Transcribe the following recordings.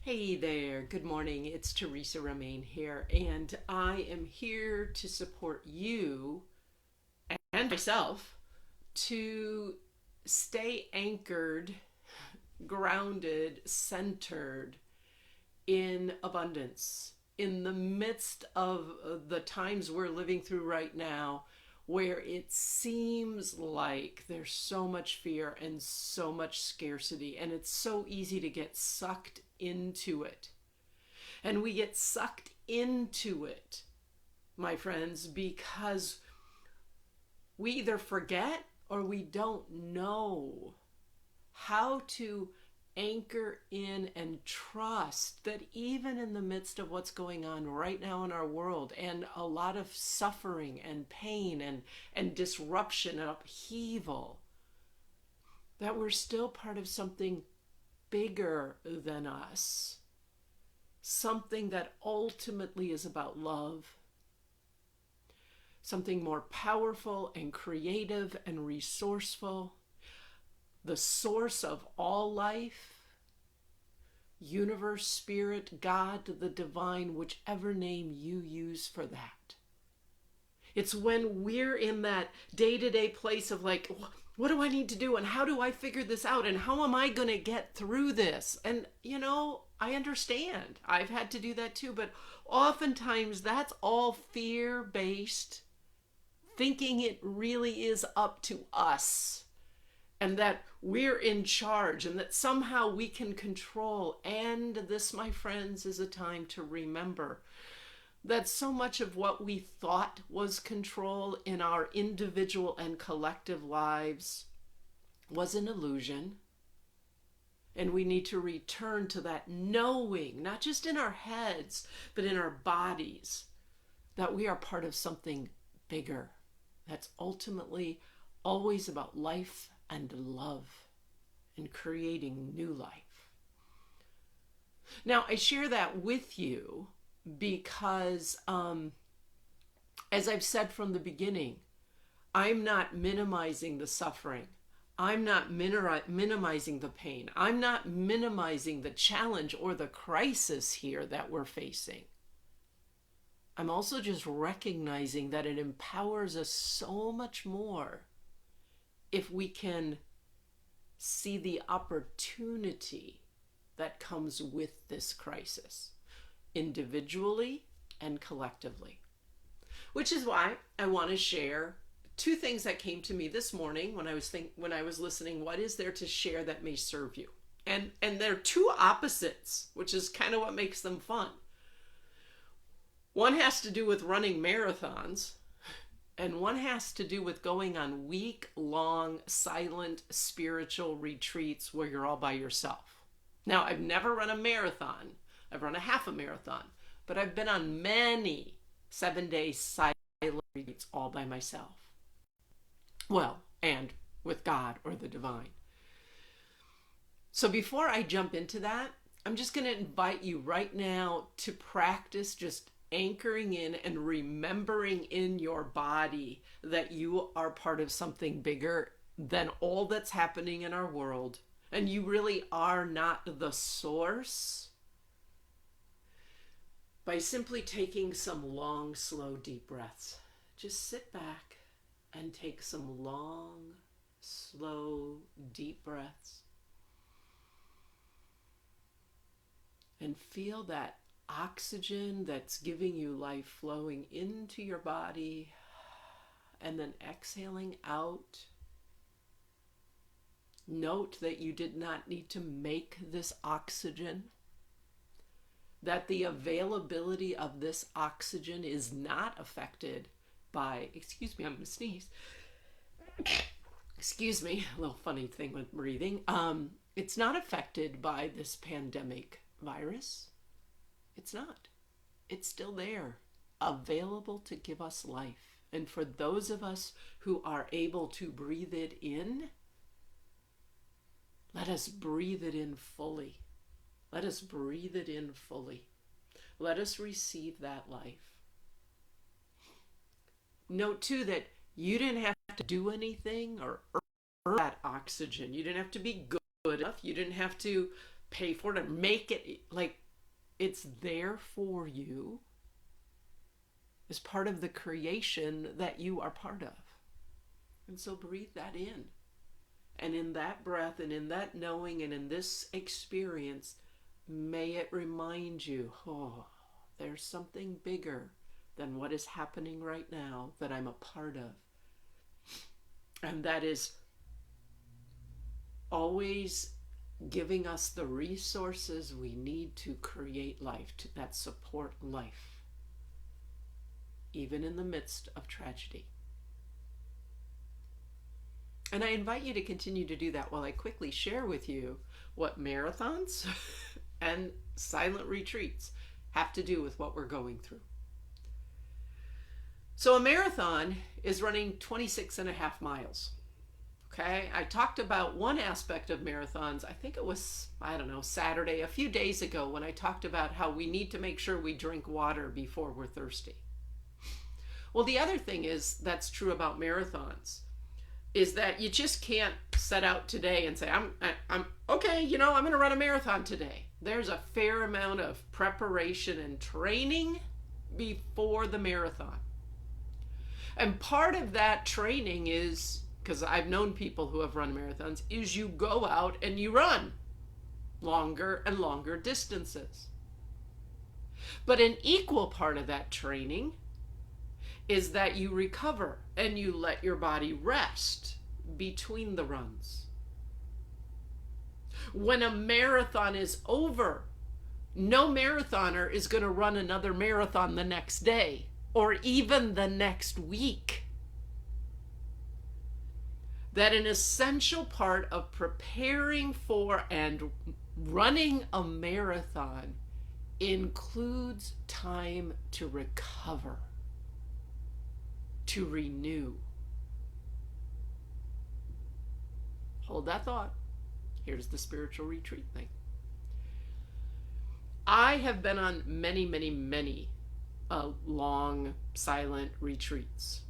Hey there, good morning. It's Teresa Romaine here, and I am here to support you and myself to stay anchored, grounded, centered in abundance in the midst of the times we're living through right now, where it seems like there's so much fear and so much scarcity, and it's so easy to get sucked into it. And we get sucked into it, my friends, because we either forget or we don't know how to anchor in and trust that even in the midst of what's going on right now in our world, and a lot of suffering and pain and disruption and upheaval, that we're still part of something bigger than us, something that ultimately is about love, something more powerful and creative and resourceful, the source of all life, universe, spirit, God, the divine, whichever name you use for that. It's when we're in that day-to-day place of like, what do I need to do and how do I figure this out and how am I going to get through this? And I understand. I've had to do that too, but oftentimes that's all fear-based, thinking it really is up to us and that we're in charge and that somehow we can control. And this, my friends, is a time to remember that so much of what we thought was control in our individual and collective lives was an illusion. And we need to return to that knowing, not just in our heads, but in our bodies, that we are part of something bigger that's ultimately always about life and love and creating new life. Now, I share that with you because, as I've said from the beginning, I'm not minimizing the suffering. I'm not minimizing the pain. I'm not minimizing the challenge or the crisis here that we're facing. I'm also just recognizing that it empowers us so much more if we can see the opportunity that comes with this crisis, individually and collectively. Which is why I want to share two things that came to me this morning when I was listening. What is there to share that may serve you? And they're two opposites, which is kind of what makes them fun. One has to do with running marathons, and one has to do with going on week-long silent spiritual retreats where you're all by yourself. Now, I've never run a marathon. I've run a half a marathon, but I've been on many 7-day silent retreats all by myself. Well, and with God or the divine. So before I jump into that, I'm just going to invite you right now to practice just anchoring in and remembering in your body that you are part of something bigger than all that's happening in our world. And you really are not the source, by simply taking some long, slow, deep breaths. Just sit back and take some long, slow, deep breaths. And feel that oxygen that's giving you life flowing into your body and then exhaling out. Note that you did not need to make this oxygen, that the availability of this oxygen is not affected by, excuse me, I'm going to sneeze. Excuse me, a little funny thing with breathing. It's not affected by this pandemic virus. It's not. It's still there, available to give us life. And for those of us who are able to breathe it in, let us breathe it in fully. Let us breathe it in fully. Let us receive that life. Note too that you didn't have to do anything or earn that oxygen. You didn't have to be good enough. You didn't have to pay for it or make it. Like, it's there for you as part of the creation that you are part of. And so breathe that in. And in that breath and in that knowing and in this experience, may it remind you, oh, there's something bigger than what is happening right now that I'm a part of. And that is always giving us the resources we need to create life, that support life, even in the midst of tragedy. And I invite you to continue to do that while I quickly share with you what marathons and silent retreats have to do with what we're going through. So a marathon is running 26 and a half miles. Okay, I talked about one aspect of marathons, I think it was, Saturday, a few days ago, when I talked about how we need to make sure we drink water before we're thirsty. Well, the other thing that's true about marathons is that you just can't set out today and say, I'm okay, I'm going to run a marathon today. There's a fair amount of preparation and training before the marathon. And part of that training is, because I've known people who have run marathons, is you go out and you run longer and longer distances. But an equal part of that training is that you recover and you let your body rest between the runs. When a marathon is over, no marathoner is going to run another marathon the next day or even the next week. That an essential part of preparing for and running a marathon includes time to recover, to renew. Hold that thought. Here's the spiritual retreat thing. I have been on many, many, many long silent retreats,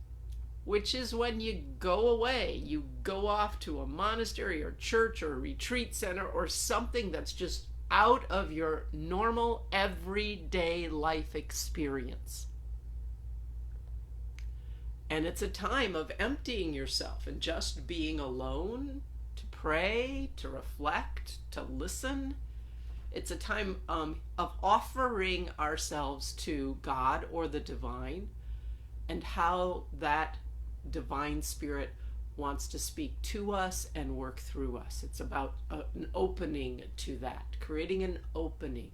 which is when you go away, you go off to a monastery or church or a retreat center or something that's just out of your normal everyday life experience. And it's a time of emptying yourself and just being alone, to pray, to reflect, to listen. It's a time of offering ourselves to God or the divine, and how that divine spirit wants to speak to us and work through us. It's about an opening to that, creating an opening.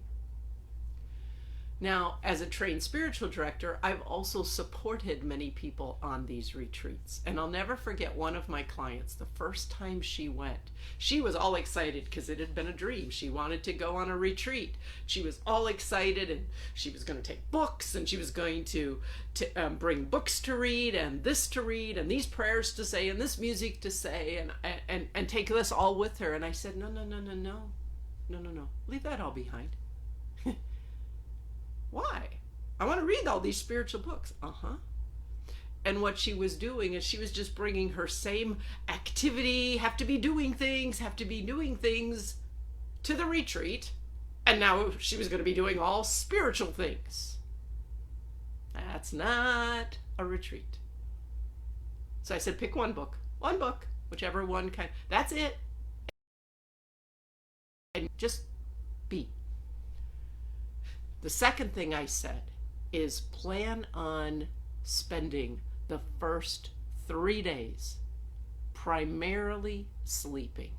Now, as a trained spiritual director, I've also supported many people on these retreats. And I'll never forget one of my clients, the first time she went. She was all excited because it had been a dream. She wanted to go on a retreat. She was all excited, and she was going to take books, and she was going to bring books to read, and this to read, and these prayers to say, and this music to say, and take this all with her. And I said, no. Leave that all behind. Why? I want to read all these spiritual books. And what she was doing is she was just bringing her same activity, have to be doing things to the retreat. And now she was going to be doing all spiritual things. That's not a retreat. So I said, pick one book, whichever one kind. That's it. And just be. The second thing I said is plan on spending the first 3 days primarily sleeping.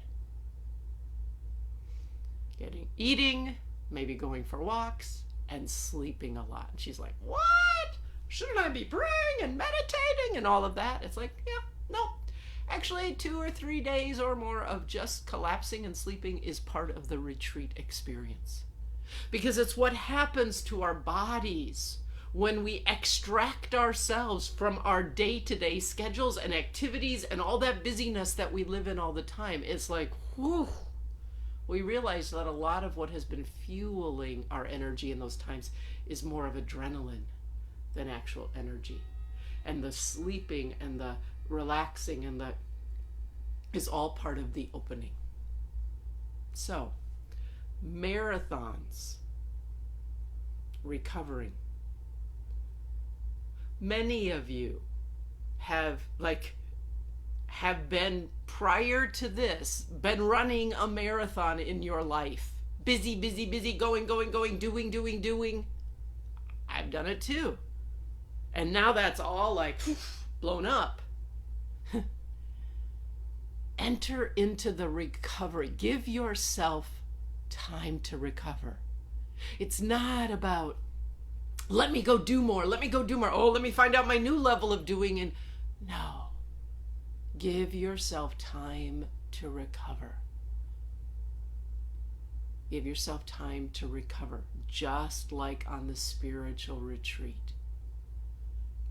Eating, maybe going for walks, and sleeping a lot. And she's like, what? Shouldn't I be praying and meditating and all of that? It's like, yeah, no. Actually, 2 or 3 days or more of just collapsing and sleeping is part of the retreat experience. Because it's what happens to our bodies when we extract ourselves from our day-to-day schedules and activities and all that busyness that we live in all the time. It's like, whew, we realize that a lot of what has been fueling our energy in those times is more of adrenaline than actual energy. And the sleeping and the relaxing and the is all part of the opening. So, marathons recovering. Many of you have been, prior to this, been running a marathon in your life. Busy, busy, busy, going, doing. I've done it too. And now that's all like blown up. Enter into the recovery. Give yourself time to recover. It's not about, let me go do more. Oh, let me find out my new level of doing. And no, give yourself time to recover. Give yourself time to recover, just like on the spiritual retreat.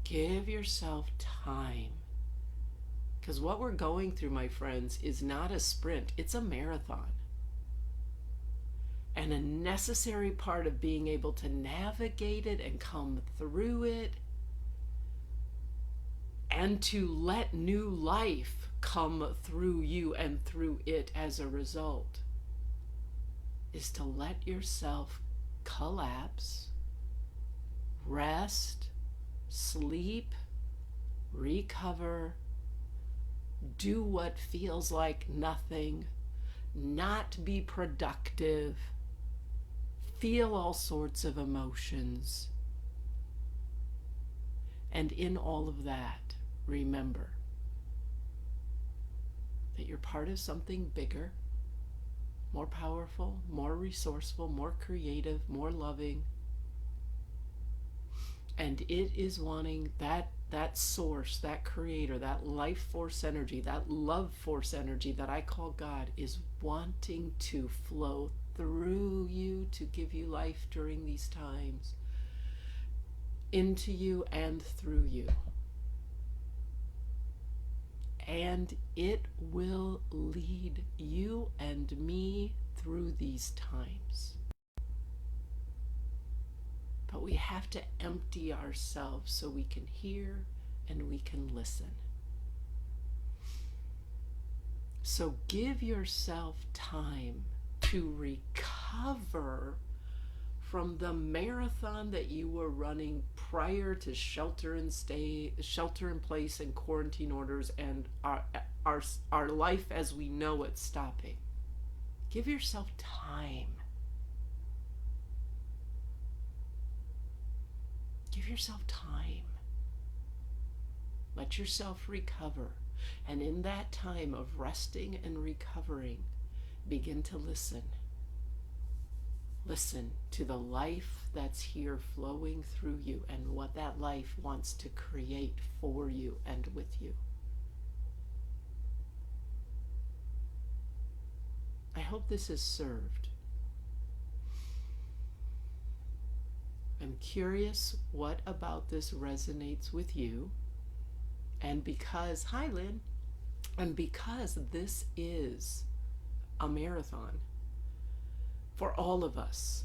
Give yourself time. Because what we're going through, my friends, is not a sprint, it's a marathon. And a necessary part of being able to navigate it and come through it and to let new life come through you and through it as a result is to let yourself collapse, rest, sleep, recover, do what feels like nothing, not be productive, feel all sorts of emotions. And in all of that, remember that you're part of something bigger, more powerful, more resourceful, more creative, more loving. And it is wanting that source, that creator, that life force energy, that love force energy that I call God, is wanting to flow through you to give you life during these times, into you and through you. And it will lead you and me through these times. But we have to empty ourselves so we can hear and we can listen. So give yourself time to recover from the marathon that you were running prior to shelter in place and quarantine orders and our life as we know it stopping. Give yourself time. Give yourself time. Let yourself recover. And in that time of resting and recovering, begin to listen. Listen to the life that's here flowing through you and what that life wants to create for you and with you. I hope this has served. I'm curious what about this resonates with you. And because, hi Lynn, and because this is a marathon for all of us,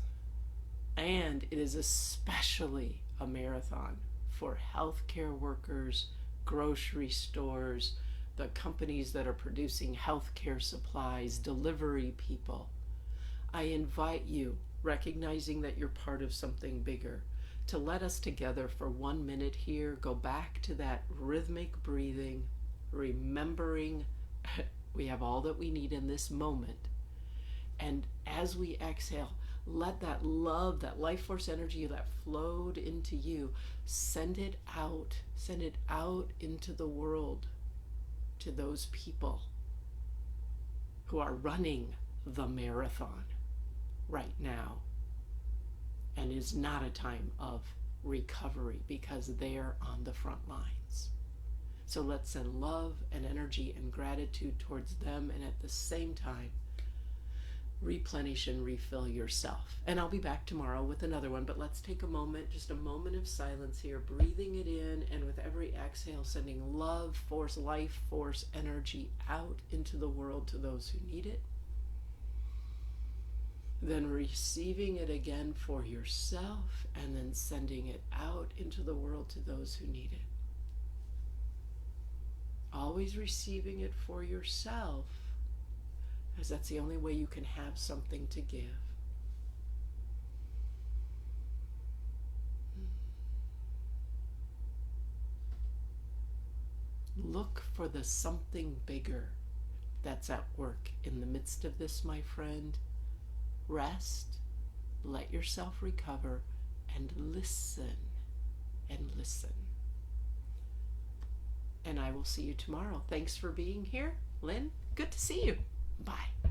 and it is especially a marathon for healthcare workers, grocery stores, the companies that are producing healthcare supplies, delivery people, I invite you, recognizing that you're part of something bigger, to let us together for 1 minute here go back to that rhythmic breathing, remembering we have all that we need in this moment. And as we exhale, let that love, that life force energy that flowed into you, send it out into the world to those people who are running the marathon right now. And is not a time of recovery because they're on the front lines. So let's send love and energy and gratitude towards them, and at the same time, replenish and refill yourself. And I'll be back tomorrow with another one, but let's take a moment, just a moment of silence here, breathing it in, and with every exhale, sending love, force, life force, energy out into the world to those who need it. Then receiving it again for yourself, and then sending it out into the world to those who need it. Always receiving it for yourself, because that's the only way you can have something to give. Look for the something bigger that's at work in the midst of this, my friend. Rest, let yourself recover, and listen and listen. And I will see you tomorrow. Thanks for being here, Lynn. Good to see you. Bye.